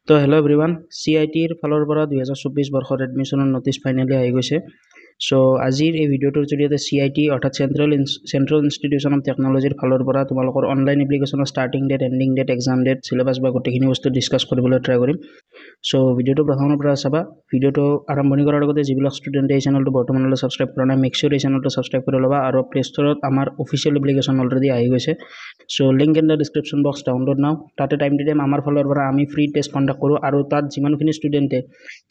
তো hello' everyone CITৰ ফালৰ পৰা 2024 বৰ্ষৰ এডমিশ্যনৰ নটিচ ফাইনেলি আহি গৈছে সো আজিৰ এই ভিডিঅ'টোৰ জৰিয়তে CIT অৰ্থাৎ চেন্ট্ৰেল ইনষ্টিটিউচন অফ টেকনলজিৰ ফালৰ পৰা তোমালোকৰ অনলাইন এপ্লিকেশ্যনৰ starting date ending date exam date syllabus বা গোটেইখিনি বস্তু ডিছকাছ কৰিবলৈ ট্ৰাই কৰিম সো ভিডিঅ'টো প্ৰথমৰ পৰা চাবা ভিডিঅ'টো আৰম্ভণি কৰাৰ আগতে যিবিলাক ষ্টুডেণ্টে এই চেনেলটো বৰ্তমানলৈ ছাবস্ক্ৰাইব কৰা নাই মেক চিয়ৰ এই চেনেলটো ছাবস্ক্ৰাইব কৰি ল'বা আৰু প্লে ষ্টৰত আমাৰ অফিচিয়েল এপ্লিকেশ্যন অলৰেডি আহি গৈছে so link in the description box download নাও তাতে টাইম টু টাইম আমাৰ ফালৰ পৰা আমি ফ্ৰী টেষ্ট কণ্ডাক্ট কৰোঁ আৰু তাত যিমানখিনি ষ্টুডেণ্টে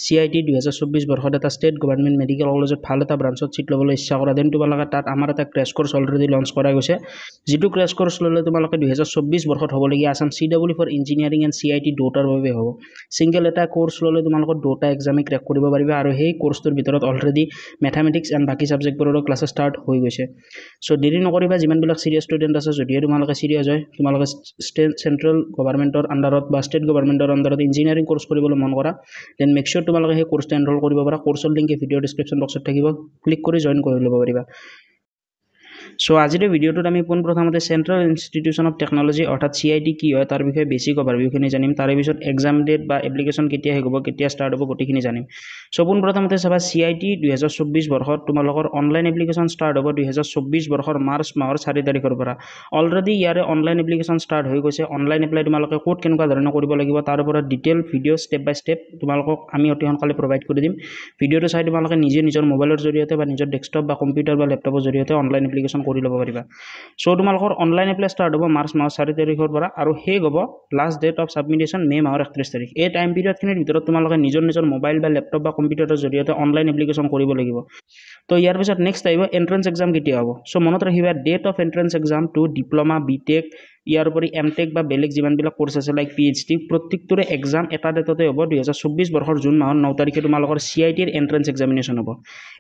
CIT 2024 বৰ্ষত এটা ষ্টেট গভৰ্ণমেণ্ট মেডিকেল কলেজত ভাল এটা ব্ৰাঞ্চত চিট ল'বলৈ ইচ্ছা কৰা দেন তোমালোকে তাত আমাৰ এটা ক্ৰেছ কোৰ্চ অলৰেডি লঞ্চ কৰা গৈছে যিটো ক্ৰেছ কোৰ্চ ল'লে তোমালোকে 2024 বৰ্ষত হ'বলগীয়া Assam CW for engineering and CIT দুটাৰ বাবে হ'ব সিংগল এটা কোৰ্চ ল'লে তোমালোকৰ দুটা এক্সামে ক্ৰেক কৰিব পাৰিবা আৰু সেই কোৰ্চটোৰ ভিতৰত অলৰেডি মেথামেটিক্স এণ্ড বাকী ছাবজেক্টবোৰৰ ক্লাছ ষ্টাৰ্ট হৈ গৈছে সো দেৰি নকৰিবা যিমানবিলাক চিৰিয়াছ ষ্টুডেণ্ট আছে যদিহে তোমালোকে চিৰিয়াছ হয় তোমালোকে চেন্ট্ৰেল গভৰ্ণমেণ্টৰ আণ্ডাৰত বা ষ্টেট গভৰ্ণমেণ্টৰ আণ্ডাৰত ইঞ্জিনিয়াৰিং কোৰ্চ কৰিবলৈ মন কৰা দেন মেক চিয়ৰ তোমালোকে সেই কোৰ্চটো এনৰোল কৰিব পাৰা কোৰ্চৰ লিংক ভিডিঅ' ডিছক্ৰিপশ্যন বক্সত থাকিব ক্লিক কৰি জইন কৰি ল'ব পাৰিবা সো আজিৰ ভিডিঅ'টোত আমি পোনপ্ৰথমতে চেন্ট্ৰেল ইনষ্টিটিউচন অফ টেকনলজি অৰ্থাৎ CIT কি হয় তাৰ বিষয়ে বেছিক অভাৰভিউখিনি জানিম তাৰে পিছত এক্সাম ডেট বা এপ্লিকেশ্যন কেতিয়া শেষ হ'ব কেতিয়া ষ্টাৰ্ট হ'ব গোটেইখিনি জানিম সো পোনপ্ৰথমতে চাবা CIT 2024 বৰ্ষত তোমালোকৰ অনলাইন এপ্লিকেশ্যন ষ্টাৰ্ট হ'ব 2024 বৰ্ষৰ মাৰ্চ মাহৰ 4 তাৰিখৰ পৰা অলৰেডি ইয়াৰে অনলাইন এপ্লিকেশ্যন ষ্টাৰ্ট হৈ গৈছে অনলাইন এপ্লাই তোমালোকে ক'ত কেনেকুৱা ধৰণে কৰিব লাগিব তাৰ ওপৰত ডিটেইল ভিডিঅ' ষ্টেপ বাই ষ্টেপ তোমালোকক আমি অতি সোনকালে প্ৰভাইড কৰি দিম ভিডিঅ'টো চাই তোমালোকে নিজে নিজৰ মোবাইলৰ জৰিয়তে বা নিজৰ ডেস্কটপ বা কম্পিউটাৰ বা লেপটপৰ জৰিয়তে অনলাইন এপ্লিকেশ্যন কৰি ল'ব পাৰিবা সো তোমালোকৰ অনলাইন এপ্লাই ষ্টাৰ্ট হ'ব মাৰ্চ মাহৰ 4 তাৰিখৰ পৰা আৰু শেষ হ'ব লাষ্ট ডেট অফ ছাবমিটেশ্যন মে মাহৰ 31 তাৰিখ এই টাইম পিৰিয়ডখিনিৰ ভিতৰত তোমালোকে নিজৰ মোবাইল বা লেপটপ বা কম্পিউটাৰৰ জৰিয়তে অনলাইন এপ্লিকেশ্যন কৰিব লাগিব তো ইয়াৰ পিছত নেক্সট আহিব এণ্ট্ৰেন্স এক্সাম কেতিয়া হ'ব সো মনত ৰাখিবা date of entrance exam to diploma BTech ইয়াৰ উপৰি MTech বা বেলেগ যিমানবিলাক কোৰ্চ আছে লাইক PhD প্ৰত্যেকটোৰে এক্সাম এটা ডেটতে হ'ব 2024 বৰ্ষৰ জুন মাহৰ 9 তাৰিখে তোমালোকৰ CITৰ এণ্ট্ৰেন্স এক্সামিনেশ্যন হ'ব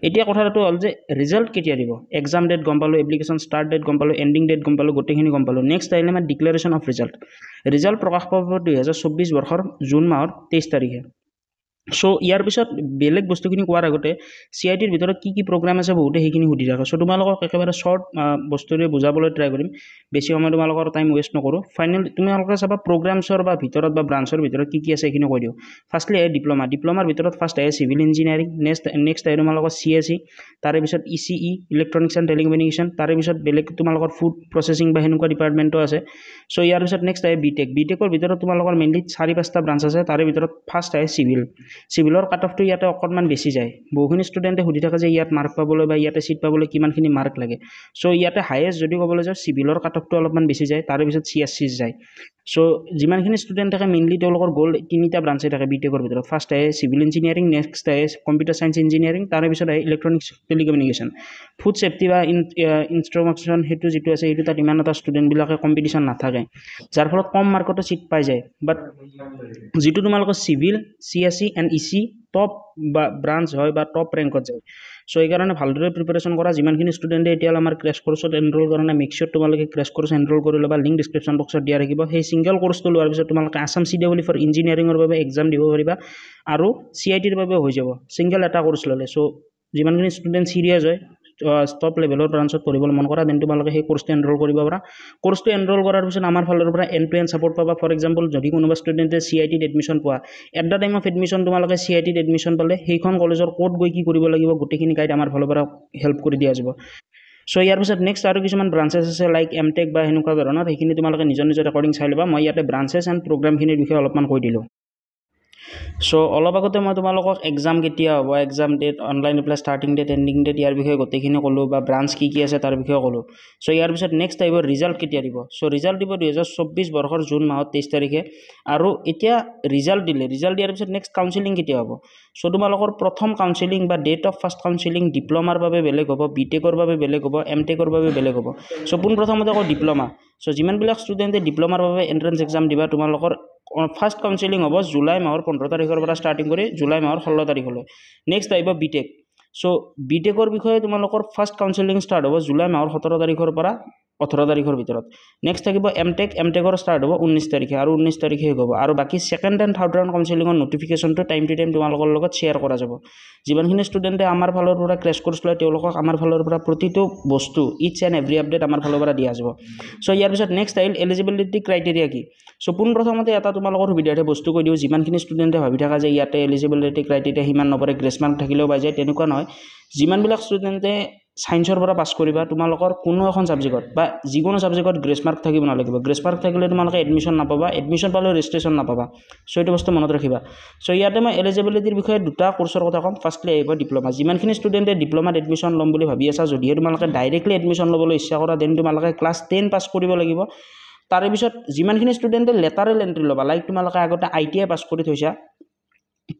এতিয়া কথাটো হ'ল যে ৰিজাল্ট কেতিয়া দিব এক্সাম ডেট গম পালোঁ এপ্লিকেশ্যন ষ্টাৰ্ট ডেট গম পালোঁ এণ্ডিং ডেট গম পালোঁ গোটেইখিনি গম পালোঁ নেক্সট আহিলে আমাৰ ডিক্লেৰেশ্যন অফ ৰিজাল্ট প্ৰকাশ পাব 2024 বৰ্ষৰ জুন মাহৰ 23 তাৰিখে সো ইয়াৰ পিছত বেলেগ বস্তুখিনি কোৱাৰ আগতে CITৰ ভিতৰত কি প্ৰগ্ৰাম আছে বহুতে সেইখিনি সুধি থাকে সো তোমালোকক একেবাৰে শ্বৰ্ট বস্তুৰে বুজাবলৈ ট্ৰাই কৰিম বেছি সময় তোমালোকৰ টাইম ৱেষ্ট নকৰোঁ ফাইনেল তোমালোকে চাবা প্ৰগ্ৰামছৰ বা ভিতৰত বা ব্ৰাঞ্চৰ ভিতৰত কি আছে সেইখিনি কৈ দিওঁ ফাৰ্ষ্টলি আহে ডিপ্ল'মাৰ ভিতৰত ফাৰ্ষ্ট আহে চিভিল ইঞ্জিনিয়াৰিং নেক্সট আহে তোমালোকৰ CSE তাৰে পিছত ECE ইলেক্ট্ৰনিক্স এণ্ড টেলিকমিউনিকেশ্যন তাৰে পিছত বেলেগ তোমালোকৰ ফুড প্ৰচেছিং বা সেনেকুৱা ডিপাৰ্টমেণ্টো আছে সো ইয়াৰ পিছত নেক্সট আহে BTechৰ ভিতৰত তোমালোকৰ মেইনলি 4-5টা ব্ৰাঞ্চ আছে তাৰে ভিতৰত ফাৰ্ষ্ট আহে চিভিলৰ কাট অফটো ইয়াতে অকণমান বেছি যায় বহুখিনি ষ্টুডেণ্টে সুধি থাকে যে ইয়াত মাৰ্ক পাবলৈ বা ইয়াতে চিট পাবলৈ কিমানখিনি মাৰ্ক লাগে সো ইয়াতে হায়েষ্ট যদি ক'বলৈ যাওঁ চিভিলৰ কাট অফটো অলপমান বেছি যায় তাৰে পিছত CSC যায় সো যিমানখিনি ষ্টুডেণ্ট থাকে মেইনলি তেওঁলোকৰ গ'ল 3টা ব্ৰাঞ্চে থাকে BTechৰ ভিতৰত ফাৰ্ষ্ট আহে চিভিল ইঞ্জিনিয়াৰিং নেক্সট আহে কম্পিউটাৰ চায়েন্স ইঞ্জিনিয়াৰিং তাৰে পিছত আহে ইলেক্ট্ৰনিক্স টেলিকমিউনিকেশ্যন ফুড ছেফটি বা ইনষ্ট্ৰুমেণ্টেশ্যন সেইটো যিটো আছে সেইটো তাত ইমান এটা ষ্টুডেণ্টবিলাকে কম্পিটিশ্যন নাথাকে যাৰ ফলত কম মাৰ্কতো চিট পাই যায় বাট যিটো তোমালোকৰ civil CSE and ECE top বা ব্ৰাঞ্চ হয় বা টপ ৰেংকত যায় সো এইকাৰণে ভালদৰে প্ৰিপাৰেশ্যন কৰা যিমানখিনি ষ্টুডেণ্টে এতিয়ালৈ আমাৰ ক্ৰেছ কোৰ্চত এনৰোল কৰা নাই মেক চিয়ৰ তোমালোকে ক্ৰেছ কোৰ্চ এনৰোল কৰি ল'বা লিংক ডিছক্ৰিপশ্যন বক্সত দিয়া থাকিব সেই ছিংগল কোৰ্চটো লোৱাৰ পিছত তোমালোকে আছাম CW ফৰ ইঞ্জিনিয়াৰিঙৰ বাবে এক্সাম দিব পাৰিবা আৰু CITৰ বাবে হৈ যাব ছিংগল এটা কোৰ্চ ল'লে সো যিমানখিনি ষ্টুডেণ্ট চিৰিয়াছ হয় টপ লেভেলৰ ব্ৰাঞ্চত পঢ়িবলৈ মন কৰা দেন তোমালোকে সেই কোৰ্চটো এনৰোল কৰিব পাৰা কোৰ্চটো এনৰোল কৰাৰ পিছত আমাৰ ফালৰ পৰা এণ্ড টু এণ্ড ছাপৰ্ট পাবা ফৰ এক্সাম্পল যদি কোনোবা ষ্টুডেণ্টে CITত এডমিশ্যন পোৱা at the time of admission তোমালোকে CITত এডমিশ্যন পালে সেইখন কলেজৰ ক'ত গৈ কি কৰিব লাগিব গোটেইখিনি গাইড আমাৰ ফালৰ পৰা হেল্প কৰি দিয়া যাব সো ইয়াৰ পিছত নেক্সট আৰু কিছুমান ব্ৰাঞ্চেছ আছে লাইক MTech বা সেনেকুৱা ধৰণৰ সেইখিনি তোমালোকে নিজৰ ৰেকৰ্ডিং চাই ল'বা মই ইয়াতে ব্ৰাঞ্চেছ এণ্ড প্ৰগ্ৰামখিনিৰ বিষয়ে অলপমান কৈ দিলোঁ সো অলপ আগতে মই তোমালোকক এক্সাম কেতিয়া হ'ব exam date online apply starting date ending date ইয়াৰ বিষয়ে গোটেইখিনি ক'লোঁ বা ব্ৰাঞ্চ কি আছে তাৰ বিষয়ে ক'লোঁ সো ইয়াৰ পিছত নেক্সট আহিব ৰিজাল্ট কেতিয়া দিব সো ৰিজাল্ট দিব 2024 বৰ্ষৰ জুন মাহৰ 23 তাৰিখে আৰু এতিয়া ৰিজাল্ট দিয়াৰ পিছত নেক্সট কাউন্সেলিং কেতিয়া হ'ব সো তোমালোকৰ প্ৰথম কাউন্সেলিং বা ডেট অফ ফাৰ্ষ্ট কাউন্সেলিং ডিপ্ল'মাৰ বাবে বেলেগ হ'ব BTechৰ বাবে বেলেগ হ'ব MTechৰ বাবে বেলেগ হ'ব সো পোনপ্ৰথমতে আকৌ ডিপ্ল'মা সো যিমানবিলাক ষ্টুডেণ্টে ডিপ্ল'মাৰ বাবে এণ্ট্ৰেন্স এক্সাম দিবা তোমালোকৰ ফাৰ্ষ্ট কাউন্সেলিং হ'ব জুলাই মাহৰ 15 তাৰিখৰ পৰা ষ্টাৰ্টিং কৰি জুলাই মাহৰ 16 তাৰিখলৈ নেক্সট আহিব BTech সো BTechৰ বিষয়ে তোমালোকৰ ফাৰ্ষ্ট কাউন্সেলিং ষ্টাৰ্ট হ'ব জুলাই মাহৰ 17 তাৰিখৰ পৰা 18 তাৰিখৰ ভিতৰত নেক্সট থাকিব এমটেকৰ ষ্টাৰ্ট হ'ব 19 তাৰিখে আৰু 19 তাৰিখে হ'ব আৰু বাকি সেকেন্ড এণ্ড থাৰ্ড ৰাউণ্ড কাউন্সেলিঙৰ নটিফিকেশনটো টাইম টু টাইম তোমালোকৰ লগত শ্বেয়াৰ কৰা যাব যিমানখিনি ষ্টুডেণ্টে আমাৰ ফালৰ পৰা ক্ৰেছ কোৰ্চ লয় তেওঁলোকক আমাৰ ফালৰ পৰা প্ৰতিটো বস্তু ইচ এণ্ড এভৰি আপডেট আমাৰ ফালৰ পৰা দিয়া যাব সো ইয়াৰ পিছত নেক্সট আহিল এলিজিবিলিটি ক্ৰাইটেৰিয়া কি সো পোনপ্ৰথমতে এটা তোমালোকৰ সুবিধাৰ্থে বস্তু কৈ দিওঁ যিমানখিনি ষ্টুডেণ্টে ভাবি থকা যে ইয়াতে এলিজিবিলিটি ক্ৰাইটেৰিয়া সিমান নপৰে গ্ৰেছ মাৰ্ক থাকিলেও পাই যায় তেনেকুৱা নহয় যিমানবিলাক ষ্টুডেণ্টে সায়েন্সৰ পৰা পাছ কৰিবা তোমালোকৰ কোনো এখন সাবজেক্টত বা যিকোনো সাবজেক্টত গ্ৰেছ মাৰ্ক থাকিব নালাগিব গ্ৰেছ মাৰ্ক থাকিলে তোমালোকে এডমিশ্যন নাপাবা এডমিশ্যন পালেও ৰেজিষ্ট্ৰেশ্যন নাপাবা সো এইটো বস্তু মনত ৰাখিবা সো ইয়াতে মই এলিজিবিলিটিৰ বিষয়ে দুটা কোৰ্চৰ কথা ক'ম ফাৰ্ষ্টলি আহিব ডিপ্ল'মা যিমানখিনি ষ্টুডেণ্টে ডিপ্ল'মাত এডমিশ্যন ল'ম বুলি ভাবি আছা যদিহে তোমালোকে ডাইৰেক্টলি এডমিশ্যন ল'বলৈ ইচ্ছা কৰা দেন তোমালোকে ক্লাছ 10 পাছ কৰিব লাগিব তাৰে পিছত যিমানখিনি ষ্টুডেণ্টে লেটাৰেল এণ্ট্ৰি ল'বা লাইক তোমালোকে আগতে ITI পাছ কৰি থৈছা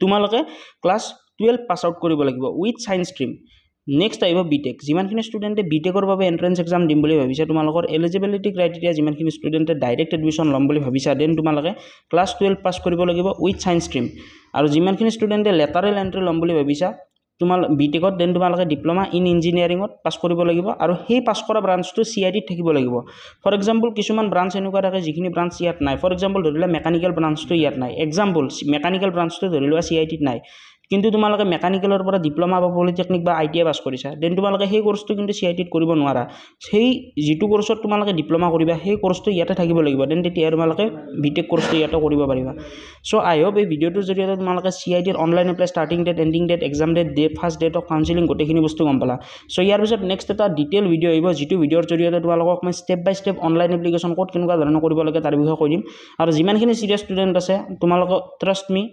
তোমালোকে ক্লাছ 12 পাছ আউট কৰিব লাগিব উইথ সায়েন্স ষ্ট্ৰীম নেক্সট আহিব বিটেক যিমানখিনি ষ্টুডেণ্টে বিটেকৰ বাবে এন্ট্ৰেন্স এক্সাম দিম বুলি ভাবিছে তোমালোকৰ এলিজিবিলিটি ক্ৰাইটেৰিয়া যিমানখিনি ষ্টুডেণ্টে ডাইৰেক্ট এডমিশ্যন ল'ম বুলি ভাবিছা দেন তোমালোকে ক্লাছ 12 পাছ কৰিব লাগিব উইথ সায়েন্স ষ্ট্ৰীম আৰু যিমানখিনি ষ্টুডেণ্টে লেটাৰেল এন্ট্ৰি ল'ম বুলি ভাবিছা বিটেকত দেন তোমালোকে ডিপ্ল'মা ইন ইঞ্জিনিয়াৰিঙত পাছ কৰিব লাগিব আৰু সেই পাছ কৰা ব্ৰাঞ্চটো CITত থাকিব লাগিব ফৰ এক্সাম্পল কিছুমান ব্ৰাঞ্চ এনেকুৱা থাকে যিখিনি ব্ৰাঞ্চ ইয়াত নাই ফৰ এক্সাম্পল ধৰি লোৱা মেকানিকেল ব্ৰাঞ্চটো ইয়াত নাই এক্সাম্পল মেকানিকেল ব্ৰাঞ্চটো ধৰি লোৱা CITত নাই কিন্তু তোমালোকে মেকানিকেলৰ পৰা ডিপ্ল'মা বা পলিটেকনিক বা ITI পাছ কৰিছা দেন তোমালোকে সেই কোৰ্চটো কিন্তু CITত কৰিব নোৱাৰা সেই যিটো কোৰ্চত তোমালোকে ডিপ্ল'মা কৰিবা সেই কোৰ্চটো ইয়াতে থাকিব লাগিব দেন তেতিয়া তোমালোকে বিটেক কোৰ্চটো ইয়াতে কৰিব পাৰিবা সো আই হোপ এই ভিডিঅ'টোৰ জৰিয়তে তোমালোকে CITৰ online apply starting date ending date exam date first date of counselling গোটেইখিনি বস্তু গম পালা সো ইয়াৰ পিছত নেক্সট এটা ডিটেইল ভিডিঅ' আহিব যিটো ভিডিঅ'ৰ জৰিয়তে তোমালোকক মই ষ্টেপ বাই ষ্টেপ অনলাইন এপ্লিকেশ্যন ক'ত কেনেকুৱা ধৰণে কৰিব লাগে তাৰ বিষয়ে কৈ দিম আৰু যিমানখিনি চিৰিয়াছ ষ্টুডেণ্ট আছে তোমালোকক ট্ৰাষ্ট মি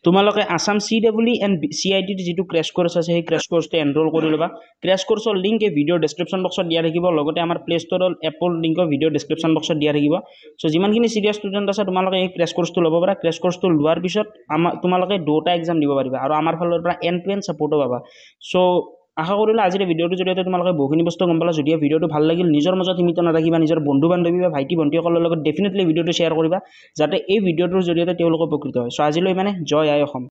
তোমালোকে আসাম CEE এণ্ড CITৰ যিটো ক্ৰেছ কোৰ্চ আছে সেই ক্ৰেছ কোৰ্চটো এনৰোল কৰি ল'বা ক্ৰেছ কোৰ্চৰ লিংক এই ভিডিঅ'ৰ ডেছক্ৰিপশ্যন বক্সত দিয়া থাকিব লগতে আমাৰ প্লে ষ্ট'ৰৰ এপৰ লিংকৰ ভিডিঅ'ৰ ডেছক্ৰিপশ্যন বক্সত দিয়া থাকিব সো যিমানখিনি চিৰিয়াছ ষ্টুডেণ্ট আছে তোমালোকে এই ক্ৰেছ কোৰ্চটো ল'ব পাৰা ক্ৰেছ কোৰ্চটো লোৱাৰ পিছত তোমালোকে দুটা এক্সাম দিব পাৰিবা আৰু আমাৰ ফালৰ পৰা এণ্ড টু এণ্ড ছাপোৰ্টো পাবা সো আশা কৰিলে আজিৰ ভিডিঅ'টোৰ জৰিয়তে তোমালোকে বহুখিনি বস্তু গম পালা যদি ভিডিঅ'টো ভাল লাগিল নিজৰ মাজত সীমিত নাৰাখিবা নিজৰ বন্ধু বান্ধৱী বা ভাইটি ভণ্টিসকলৰ লগত ডেফিনেটলি ভিডিঅ'টো শ্বেয়াৰ কৰিবা যাতে এই ভিডিঅ'টোৰ জৰিয়তে তেওঁলোক উপকৃত হয় সো আজিলৈ মানে জয় আই অসম